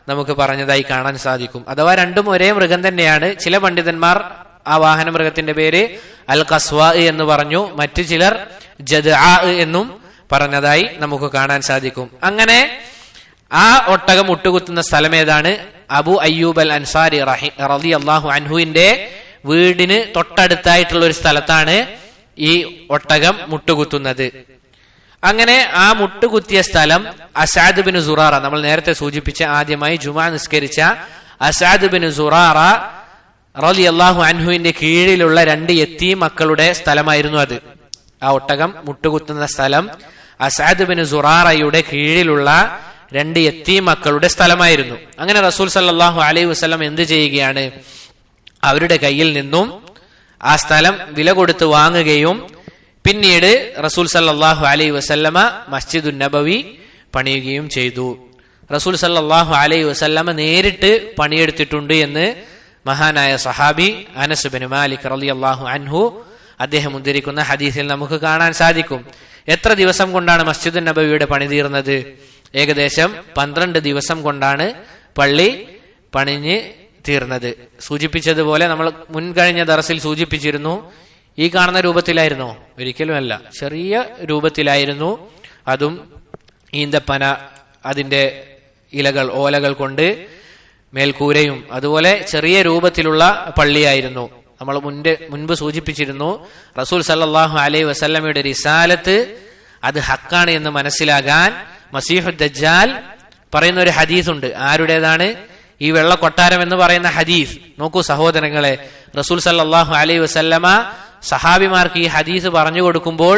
നമുക്ക് പറഞ്ഞതായി കാണാൻ സാധിക്കും. അഥവാ രണ്ടും ഒരേ മൃഗം തന്നെയാണ്. ചില പണ്ഡിതന്മാർ ആ വാഹന മൃഗത്തിന്റെ പേര് അൽ ഖസ്വാ എന്ന് പറഞ്ഞു, മറ്റു ചിലർ ജദ്ആ എന്നും പറഞ്ഞതായി നമുക്ക് കാണാൻ സാധിക്കും. അങ്ങനെ ആ ഒട്ടകം മുട്ടുകുത്തുന്ന സ്ഥലം ഏതാണ്? അബു അയ്യൂബ് അൽ അൻസാരി റളിയല്ലാഹു അൻഹുവിന്റെ വീടിന് തൊട്ടടുത്തായിട്ടുള്ള ഒരു സ്ഥലത്താണ് ഈ ഒട്ടകം മുട്ടുകുത്തുന്നത്. അങ്ങനെ ആ മുട്ടുകുത്തിയ സ്ഥലം അസ്അദ് ബിൻ സുറാറ, നമ്മൾ നേരത്തെ സൂചിപ്പിച്ച ആദ്യമായി ജുമാ നിസ്കരിച്ച അസ്അദ് ബിൻ സുറാറ റളിയല്ലാഹു അൻഹുവിന്റെ കീഴിലുള്ള 2 യതീം മക്കളുടെ സ്ഥലമായിരുന്നു അത്. ആ ഒട്ടകം മുട്ടുകുത്തുന്ന സ്ഥലം അസ്അദ് ബിൻ സുറാറയുടെ കീഴിലുള്ള 2 യതീം മക്കളുടെ സ്ഥലമായിരുന്നു. അങ്ങനെ റസൂൽ സല്ലല്ലാഹു അലൈഹി വസല്ലം എന്ത് ചെയ്യുകയാണ്? അവരുടെ കയ്യിൽ നിന്നും ആ സ്ഥലം വില കൊടുത്ത് വാങ്ങുകയും പിന്നീട് റസൂൽ സല്ലല്ലാഹു അലൈഹി വസല്ലമ മസ്ജിദുൻ നബവി പണിയുകയും ചെയ്തു. റസൂൽ സല്ലല്ലാഹു അലൈഹി വസല്ലമ നേരിട്ട് പണിയെടുത്തിട്ടുണ്ട് എന്ന് മഹാനായ സഹാബി അനസ് ബിൻ മാലിക് റളിയല്ലാഹു അൻഹു അദ്ദേഹം ഉദ്ധരിക്കുന്ന ഹദീസിൽ നമുക്ക് കാണാൻ സാധിക്കും. എത്ര ദിവസം കൊണ്ടാണ് മസ്ജിദുൻ നബവിയുടെ പണി തീർന്നത്? ഏകദേശം 12 ദിവസം കൊണ്ടാണ് പള്ളി പണിഞ്ഞ് തീർന്നത്. സൂചിപ്പിച്ചതുപോലെ നമ്മൾ മുൻകഴിഞ്ഞ ദർസിൽ സൂചിപ്പിച്ചിരുന്നു, ഈ കാണുന്ന രൂപത്തിലായിരുന്നോ? ഒരിക്കലുമല്ല, ചെറിയ രൂപത്തിലായിരുന്നു. അതും ഈന്തപ്പന, അതിന്റെ ഇലകൾ, ഓലകൾ കൊണ്ട് മേൽക്കൂരയും അതുപോലെ ചെറിയ രൂപത്തിലുള്ള പള്ളിയായിരുന്നു. നമ്മൾ മുൻപ് സൂചിപ്പിച്ചിരുന്നു, റസൂൽ സല്ലല്ലാഹു അലൈഹി വസല്ലമയുടെ റിസാലത്ത് അത് ഹക്കാണ് എന്ന് മനസ്സിലാകാൻ മസീഹുദ് ദജ്ജാൽ പറയുന്ന ഒരു ഹദീസ് ഉണ്ട്. ആരുടേതാണ്? ഈ വെള്ള കൊട്ടാരം എന്ന് പറയുന്ന ഹദീസ്. നോക്കൂ സഹോദരങ്ങളെ, റസൂൽ സല്ലല്ലാഹു അലൈഹി വസല്ലമ സഹാബിമാർക്ക് ഈ ഹദീസ് പറഞ്ഞു കൊടുക്കുമ്പോൾ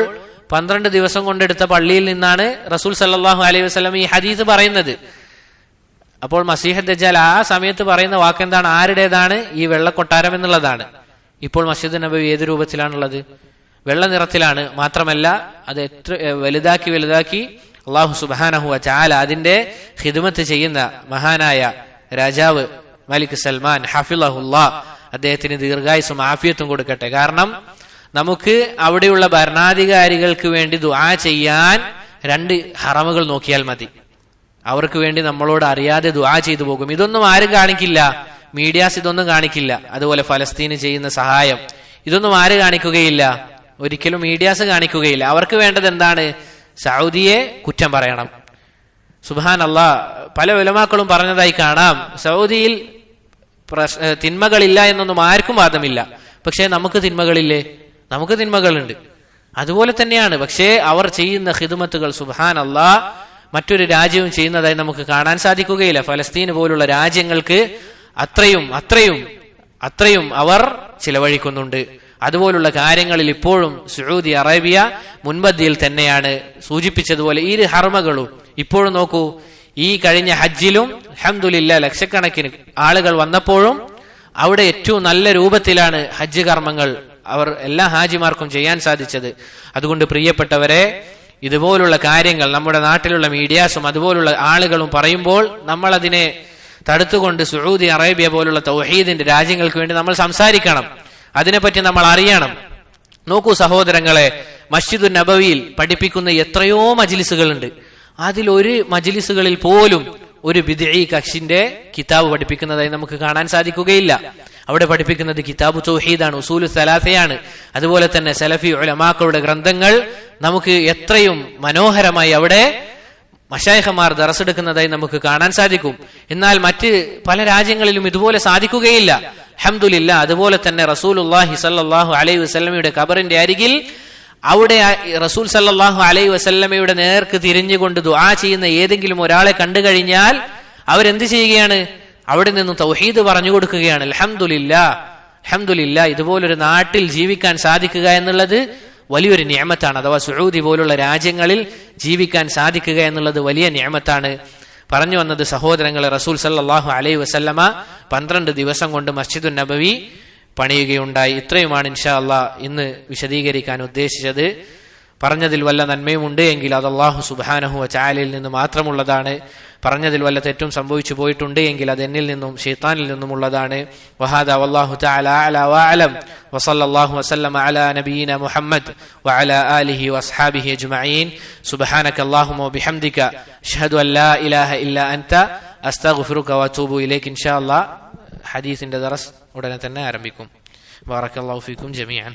12 ദിവസം കൊണ്ടെടുത്ത പള്ളിയിൽ നിന്നാണ് റസൂൽ സല്ലല്ലാഹു അലൈഹി വസല്ലം ഈ ഹദീസ് പറയുന്നത്. അപ്പോൾ മസീഹുദ് ദജ്ജാൽ ആ സമയത്ത് പറയുന്ന വാക്കെന്താണ്? ആരുടേതാണ്? ഈ വെള്ള കൊട്ടാരം എന്നുള്ളതാണ്. ഇപ്പോൾ മസ്ജിദ് നബവി ഏത് രൂപത്തിലാണുള്ളത്? വെള്ള നിറത്തിലാണ്. മാത്രമല്ല അത് എത്ര വലുതാക്കി അല്ലാഹു സുബ്ഹാനഹു വ തആല അതിന്റെ ഖിദ്മത്ത് ചെയ്യുന്ന മഹാനായ രാജാവ് മലിക് സൽമാൻ ഹഫിളഹുല്ലാഹ്, അദ്ദേഹത്തിന് ദീർഘായുസ്സും ആഫിയത്തും കൊടുക്കട്ടെ. കാരണം നമുക്ക് അവിടെയുള്ള ഭരണാധികാരികൾക്ക് വേണ്ടി ദുആ ചെയ്യാൻ 2 ഹറമുകൾ നോക്കിയാൽ മതി. അവർക്ക് വേണ്ടി നമ്മളോട് അറിയാതെ ദുആ ചെയ്തു പോകും. ഇതൊന്നും ആരും കാണിക്കില്ല, മീഡിയാസ് ഇതൊന്നും കാണിക്കില്ല. അതുപോലെ ഫലസ്തീന് ചെയ്യുന്ന സഹായം ഇതൊന്നും ആര് കാണിക്കുകയില്ല? ഒരിക്കലും മീഡിയാസ് കാണിക്കുകയില്ല. അവർക്ക് വേണ്ടത് എന്താണ്? സൗദിയെ കുറ്റം പറയണം. സുബ്ഹാനല്ലാഹ്, പല ഉലമാക്കളും പറഞ്ഞതായി കാണാം, സൗദിയിൽ തിന്മകളില്ല എന്നൊന്നും ആർക്കും വാദമില്ല. പക്ഷേ നമുക്ക് തിന്മകളില്ലേ? നമുക്ക് തിന്മകളുണ്ട്. അതുപോലെ തന്നെയാണ്. പക്ഷേ അവർ ചെയ്യുന്ന ഖിദ്മത്തുകൾ സുബ്ഹാനല്ലാഹ് മറ്റൊരു രാജ്യവും ചെയ്യുന്നതായി നമുക്ക് കാണാൻ സാധിക്കുകയില്ല. ഫലസ്തീൻ പോലുള്ള രാജ്യങ്ങൾക്ക് അത്രയും അവർ ചിലവഴിക്കുന്നുണ്ട്. അതുപോലുള്ള കാര്യങ്ങളിൽ ഇപ്പോഴും സൗദി അറേബ്യ മുൻപന്തിയിൽ തന്നെയാണ്. സൂചിപ്പിച്ചതുപോലെ ഈ ഹർമകളും ഇപ്പോഴും നോക്കൂ, ഈ കഴിഞ്ഞ ഹജ്ജിലും അൽഹംദുലില്ലാഹ് ലക്ഷക്കണക്കിന് ആളുകൾ വന്നപ്പോഴും അവിടെ ഏറ്റവും നല്ല രൂപത്തിലാണ് ഹജ്ജ് കർമ്മങ്ങൾ അവർ എല്ലാ ഹാജിമാർക്കും ചെയ്യാൻ സാധിച്ചത്. അതുകൊണ്ട് പ്രിയപ്പെട്ടവരെ, ഇതുപോലുള്ള കാര്യങ്ങൾ നമ്മുടെ നാട്ടിലുള്ള മീഡിയാസും അതുപോലുള്ള ആളുകളും പറയുമ്പോൾ നമ്മൾ അതിനെ തടുത്തുകൊണ്ട് സൗദി അറേബ്യ പോലുള്ള തൗഹീദിന്റെ രാജ്യങ്ങൾക്ക് വേണ്ടി നമ്മൾ സംസാരിക്കണം. അതിനെപ്പറ്റി നമ്മൾ അറിയണം. നോക്കൂ സഹോദരങ്ങളെ, മസ്ജിദുൻ നബവിയിൽ പഠിപ്പിക്കുന്ന എത്രയോ മജ്ലിസുകളുണ്ട്. അതിലൊരു മജ്ലിസുകളിൽ പോലും ഒരു ബിദ്ഈ കക്ഷിന്റെ കിതാബ് പഠിപ്പിക്കുന്നതായി നമുക്ക് കാണാൻ സാധിക്കുകയില്ല. അവിടെ പഠിപ്പിക്കുന്നത് കിതാബു തൗഹീദാണ്, ഉസൂലു സലാസയാണ്. അതുപോലെ തന്നെ സലഫി ഉലമാക്കളുടെ ഗ്രന്ഥങ്ങൾ നമുക്ക് എത്രയും മനോഹരമായി അവിടെ മശായിഖമാർ ദർസെടുക്കുന്നതായി നമുക്ക് കാണാൻ സാധിക്കും. എന്നാൽ മറ്റ് പല രാജ്യങ്ങളിലും ഇതുപോലെ സാധിക്കുകയില്ല. അൽഹംദുലില്ലാഹ്. അതുപോലെ തന്നെ റസൂലുള്ളാഹി സ്വല്ലല്ലാഹു അലൈഹി വസല്ലമയുടെ ഖബറിന്റെ അരികിൽ അവിടെ റസൂൽ സല്ലല്ലാഹു അലൈഹി വസല്ലമയുടെ നേർക്ക് തിരിഞ്ഞുകൊണ്ട് ദുആ ചെയ്യുന്ന ഏതെങ്കിലും ഒരാളെ കണ്ടു കഴിഞ്ഞാൽ അവരെന്ത് ചെയ്യുകയാണ്? അവിടെ നിന്ന് തൗഹീദ് പറഞ്ഞു കൊടുക്കുകയാണ്. അൽഹംദുലില്ലാഹ്, അൽഹംദുലില്ലാഹ്. ഇതുപോലൊരു നാട്ടിൽ ജീവിക്കാൻ സാധിക്കുക എന്നുള്ളത് വലിയൊരു നിഅമത്താണ്. അഥവാ സഊദി പോലുള്ള രാജ്യങ്ങളിൽ ജീവിക്കാൻ സാധിക്കുക എന്നുള്ളത് വലിയ നിഅമത്താണ്. പറഞ്ഞു വന്നത് സഹോദരങ്ങളെ, റസൂൽ സല്ലല്ലാഹു അലൈഹി വസല്ലമ 12 ദിവസം കൊണ്ട് മസ്ജിദുൻ നബവി പണിയുകയുണ്ടായി. ഇത്രയുമാണ് ഇൻഷാ അല്ലാഹ് ഇന്ന് വിശദീകരിക്കാൻ ഉദ്ദേശിച്ചത്. പറഞ്ഞതിൽ വല്ല നന്മയുമുണ്ട് എങ്കിൽ അത് അല്ലാഹു സുബ്ഹാനഹു വ തആലയിൽ നിന്ന് മാത്രമുള്ളതാണ്. പറഞ്ഞതിൽ വല്ല തെറ്റും സംഭവിച്ചു പോയിട്ടുണ്ട് എങ്കിൽ അത് എന്നിൽ നിന്നും ശൈത്താനിൽ നിന്നുമുള്ളതാണ്. വഹാദാ വല്ലാഹു തആല അഅല വഅലം വസല്ലല്ലാഹു വസല്ലമ അലാ നബിയിന മുഹമ്മദ് വഅലാ ആലിഹി വഅസ്ഹാബിഹി അജ്മഈൻ. സുബ്ഹാനക അല്ലാഹുമ്മ വബിഹംദിക അഷ്ഹദു അൻ ലാ ഇലാഹ ഇല്ലാ അൻത അസ്തഗ്ഫിറുക വഅതൂബു ഇലൈക. ഇൻഷാ അല്ലാഹ് ഹദീസിന്റെ ദർസ് ഉടനെ തന്നെ ആരംഭിക്കും. ബാറക്കല്ലാഹു ഫീക്കും ജമീഅൻ.